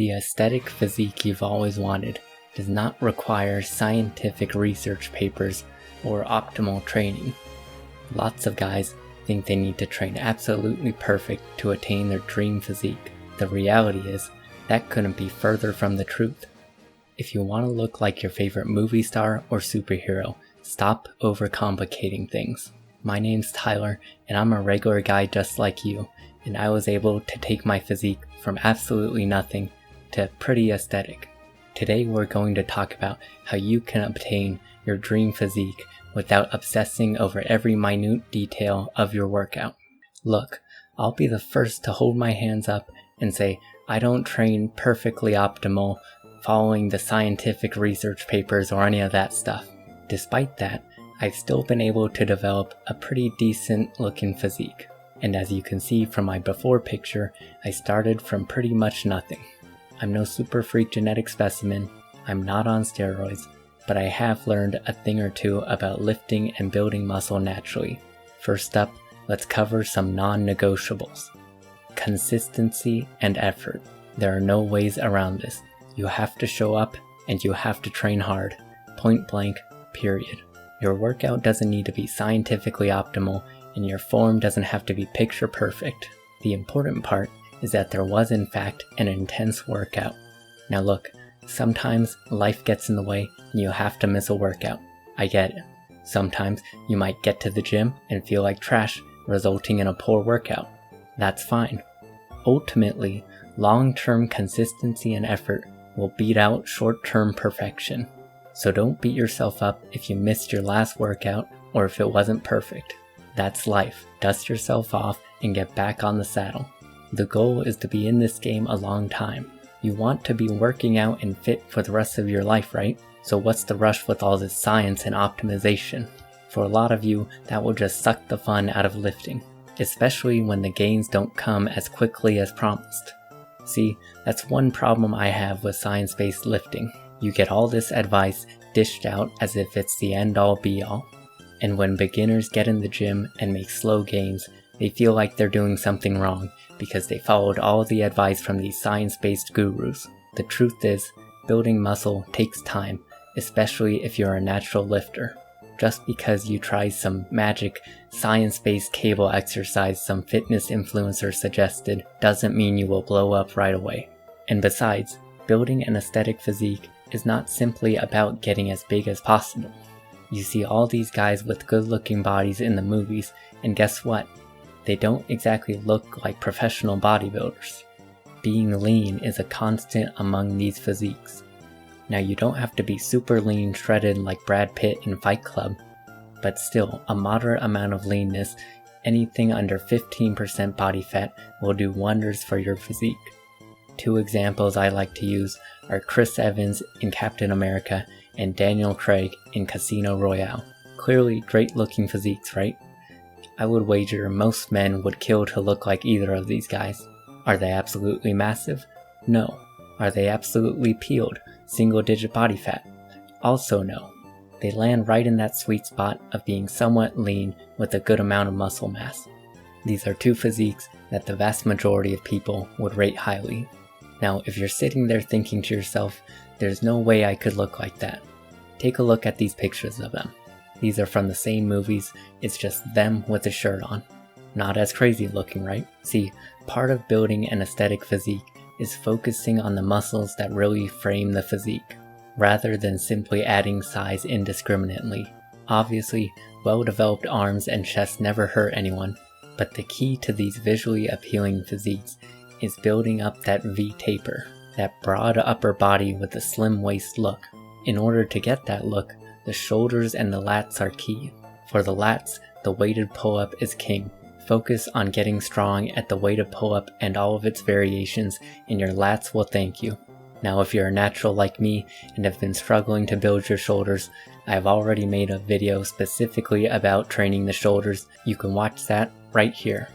The aesthetic physique you've always wanted does not require scientific research papers or optimal training. Lots of guys think they need to train absolutely perfect to attain their dream physique. The reality is, that couldn't be further from the truth. If you want to look like your favorite movie star or superhero, stop overcomplicating things. My name's Tyler, and I'm a regular guy just like you, and I was able to take my physique from absolutely nothing to pretty aesthetic. Today we're going to talk about how you can obtain your dream physique without obsessing over every minute detail of your workout. Look, I'll be the first to hold my hands up and say I don't train perfectly optimal following the scientific research papers or any of that stuff. Despite that, I've still been able to develop a pretty decent looking physique. And as you can see from my before picture, I started from pretty much nothing. I'm no super freak genetic specimen, I'm not on steroids, but I have learned a thing or two about lifting and building muscle naturally. First up, let's cover some non-negotiables. Consistency and effort. There are no ways around this. You have to show up and you have to train hard. Point blank, period. Your workout doesn't need to be scientifically optimal and your form doesn't have to be picture perfect. The important part is that there was in fact an intense workout. Now look, sometimes life gets in the way and you have to miss a workout. I get it. Sometimes you might get to the gym and feel like trash, resulting in a poor workout. That's fine. Ultimately, long-term consistency and effort will beat out short-term perfection. So don't beat yourself up if you missed your last workout or if it wasn't perfect. That's life. Dust yourself off and get back on the saddle. The goal is to be in this game a long time. You want to be working out and fit for the rest of your life, right? So what's the rush with all this science and optimization? For a lot of you, that will just suck the fun out of lifting, especially when the gains don't come as quickly as promised. See, that's one problem I have with science-based lifting. You get all this advice dished out as if it's the end-all be-all. And when beginners get in the gym and make slow gains, they feel like they're doing something wrong because they followed all the advice from these science-based gurus. The truth is, building muscle takes time, especially if you're a natural lifter. Just because you try some magic, science-based cable exercise some fitness influencer suggested doesn't mean you will blow up right away. And besides, building an aesthetic physique is not simply about getting as big as possible. You see all these guys with good-looking bodies in the movies, and guess what? They don't exactly look like professional bodybuilders. Being lean is a constant among these physiques. Now you don't have to be super lean shredded like Brad Pitt in Fight Club, but still a moderate amount of leanness, anything under 15% body fat will do wonders for your physique. Two examples I like to use are Chris Evans in Captain America and Daniel Craig in Casino Royale. Clearly great looking physiques, right? I would wager most men would kill to look like either of these guys. Are they absolutely massive? No. Are they absolutely peeled, single-digit body fat? Also no. They land right in that sweet spot of being somewhat lean with a good amount of muscle mass. These are two physiques that the vast majority of people would rate highly. Now, if you're sitting there thinking to yourself, there's no way I could look like that, take a look at these pictures of them. These are from the same movies, it's just them with a shirt on. Not as crazy looking, right? See, part of building an aesthetic physique is focusing on the muscles that really frame the physique, rather than simply adding size indiscriminately. Obviously, well-developed arms and chest never hurt anyone, but the key to these visually appealing physiques is building up that V-taper, that broad upper body with a slim waist look. In order to get that look, the shoulders and the lats are key. For the lats, the weighted pull-up is king. Focus on getting strong at the weighted pull-up and all of its variations, and your lats will thank you. Now if you're a natural like me and have been struggling to build your shoulders, I've already made a video specifically about training the shoulders. You can watch that right here.